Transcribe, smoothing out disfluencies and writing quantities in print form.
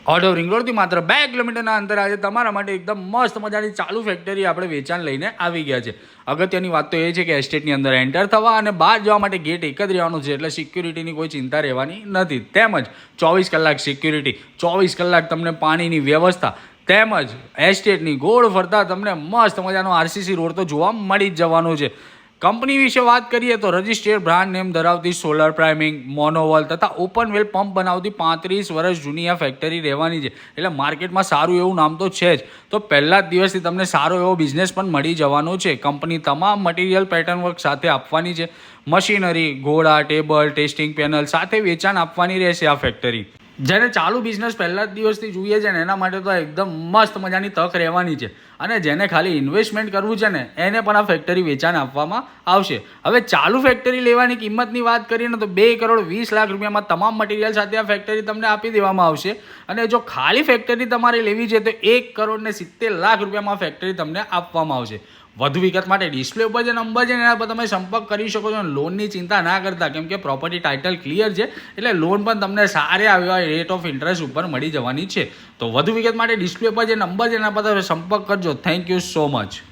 Odhav ring રોડથી માત્ર 2 કિલોમીટરના અંતરે આજે તમારા માટે એકદમ મસ્ત મજાની ચાલુ ફેક્ટરી આપણે વેચાણ લઈને આવી ગયા છે. અગત્યની વાત તો એ છે કે એસ્ટેટની અંદર એન્ટર થવા અને બહાર જવા માટે ગેટ એક જ રહેવાનું છે, એટલે સિક્યુરિટીની કોઈ ચિંતા રહેવાની નથી. તેમજ 24 કલાક સિક્યુરિટી, 24 કલાક તમને પાણીની વ્યવસ્થા, તેમજ એસ્ટેટની ગોળ ફરતા તમને મસ્ત મજાનો આરસીસી રોડ તો જોવા મળી જ જવાનો છે. કંપની વિશે વાત કરીએ તો રજિસ્ટર્ડ બ્રાન્ડ નેમ ધરાવતી સોલર પ્રાઇમિંગ, મોનોવોલ તથા ઓપન વેલ પંપ બનાવતી 35 વર્ષ જૂની આ ફેક્ટરી રહેવાની છે, એટલે માર્કેટમાં સારું એવું નામ તો છે જ. તો પહેલા જ દિવસથી તમને સારો એવો બિઝનેસ પણ મળી જવાનો છે. કંપની તમામ મટીરિયલ પેટર્ન વર્ક સાથે આપવાની છે. મશીનરી, ઘોડા, ટેબલ, ટેસ્ટિંગ પેનલ સાથે વેચાણ આપવાની રહેશે આ ફેક્ટરી. જેને ચાલુ બિઝનેસ પહેલા જ દિવસથી જોઈએ છે ને એના માટે તો એકદમ મસ્ત મજાની તક રહેવાની છે, અને જેને ખાલી ઇન્વેસ્ટમેન્ટ કરવું છે ને એને પણ આ ફેક્ટરી વેચાણ આપવામાં આવશે. હવે ચાલુ ફેક્ટરી લેવાની કિંમતની વાત કરીએ ને તો 2,20,00,000 રૂપિયામાં તમામ મટીરિયલ સાથે આ ફેક્ટરી તમને આપી દેવામાં આવશે. અને જો ખાલી ફેક્ટરી તમારે લેવી છે તો 1,70,00,000 રૂપિયામાં ફેક્ટરી તમને આપવામાં આવશે. વધુ વિગત માટે ડિસ્પ્લે ઉપર જે નંબર છે એના પર તમે સંપર્ક કરી શકો છો. લોનની ચિંતા ના કરતા, કેમ કે પ્રોપર્ટી ટાઇટલ ક્લિયર છે, એટલે લોન પણ તમને સારા એવા રેટ ઓફ ઇન્ટરેસ્ટ ઉપર મળી જવાની છે. તો વધુ વિગત માટે ડિસ્પ્લે પર જે નંબર છે એના પર તમે સંપર્ક કરજો. Thank you so much.